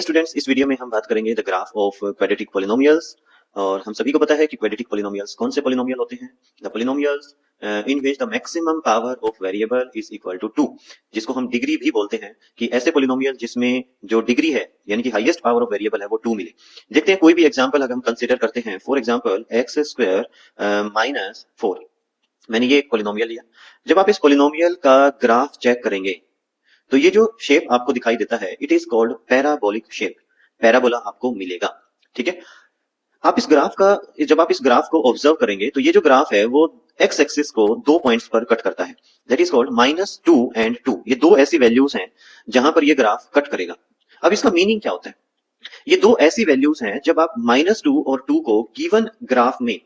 Students, इस video में हम बात करेंगे the graph of quadratic polynomials. और हम सभी को पता है कि क्वाड्रेटिक पॉलिनोमियल्स कौन से पॉलिनोमियल होते हैं। The polynomials in which the maximum power of variable is equal to 2, जिसको हम डिग्री भी बोलते हैं, कि ऐसे पॉलिनोमियल जिसमें जो डिग्री है यानी कि हाईएस्ट पावर ऑफ वेरिएबल है वो 2 मिले। देखते हैं कोई भी एग्जांपल अगर हम कंसीडर करते हैं। For example x square minus 4, मैंने ये एक पॉलिनोमियल लिया। जब आप इस पॉलिनोमियल का ग्राफ चेक करेंगे तो ये जो शेप आपको दिखाई देता है it is called parabolic shape, parabola आपको मिलेगा। ठीक है, आप इस ग्राफ का जब आप इस ग्राफ को ऑब्जर्व करेंगे तो ये जो ग्राफ है वो एक्स एक्सिस को 2 पॉइंट्स पर कट करता है, दैट इज कॉल्ड -2 एंड 2। ये दो ऐसी वैल्यूज हैं जहां पर ये ग्राफ कट करेगा। अब इसका मीनिंग क्या होता है? ये दो ऐसी वैल्यूज हैं जब आप -2 और 2 को गिवन ग्राफ में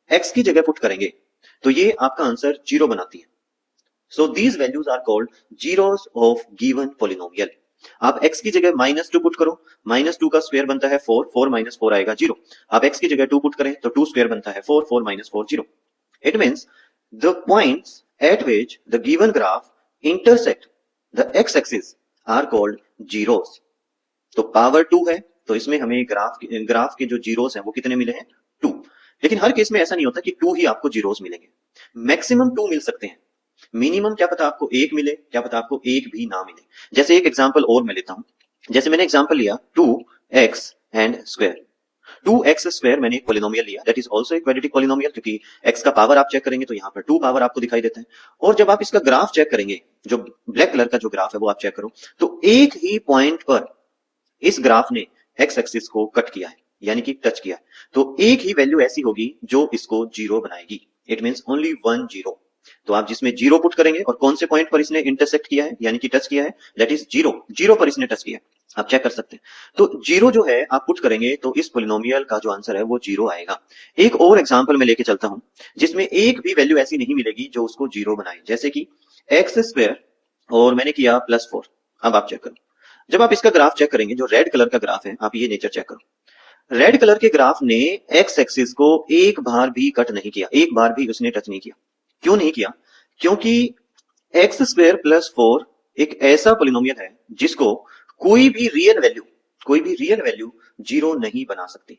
एक्स की जगह पुट करेंगे तो ये आपका आंसर 0 बनाती है। So these values are called zeros of given polynomial। आप x की जगह -2 पुट करो, -2 का स्क्वायर बनता है 4, 4 माइनस 4 आएगा 0। आप x की जगह 2 पुट करें तो 2 स्क्वायर बनता है 4, 4 minus 4 0। It means the points at which the given graph intersect the x-axis are called zeros। तो पावर 2 है तो इसमें हमें ग्राफ के जो जीरोस हैं वो कितने मिले हैं? 2। लेकिन हर केस में ऐसा नहीं होता कि 2 ही आपको जीरोस मिलेंगे, मैक्सिमम 2 मिल सकते हैं। मिनिमम क्या पता आपको 1 मिले, क्या पता आपको 1 भी ना मिले। जैसे एक एग्जांपल और मैं लेता हूं, जैसे मैंने एग्जांपल लिया 2x and square. 2x square मैंने एक पॉलिनोमियल लिया, दैट इज आल्सो एक क्वाड्रेटिक पॉलिनोमियल, क्योंकि x का पावर आप चेक करेंगे तो यहाँ पर 2 पावर आपको दिखाई देता है। और जब आप इसका ग्राफ चेक करेंगे, जो ब्लैक कलर का जो ग्राफ है वो आप चेक करो, तो एक ही पॉइंट पर इस ग्राफ ने x एक्सिस को कट किया है, यानी कि टच किया है। तो एक ही वैल्यू ऐसी होगी जो इसको 0 बनाएगी। It means only 1 0। तो आप जिसमें 0 पुट करेंगे और कौन से पॉइंट पर इसने इंटरसेक्ट किया है यानी कि टच किया है, दैट इज 0 पर इसने टच किया है, आप चेक कर सकते हैं। तो 0 जो है आप पुट करेंगे तो इस पॉलिनोमियल का जो आंसर है वो 0 आएगा। एक और एग्जांपल मैं लेके चलता हूं जिसमें एक भी वैल्यू ऐसी नहीं मिलेगी जो उसको 0 बनाए, जैसे कि एक्स स्क्वायर और मैंने किया +4। अब आप चेक करो, जब आप इसका ग्राफ चेक करेंगे, जो रेड कलर का ग्राफ है, आप ये नेचर चेक करो। रेड कलर के ग्राफ ने एक्स एक्सिस को एक बार भी कट नहीं किया, एक बार भी उसने टच नहीं किया। क्यों नहीं किया? क्योंकि एक्स स्क्वायर +4 एक ऐसा पॉलिनोमियल है जिसको कोई भी रियल वैल्यू 0 नहीं बना सकती।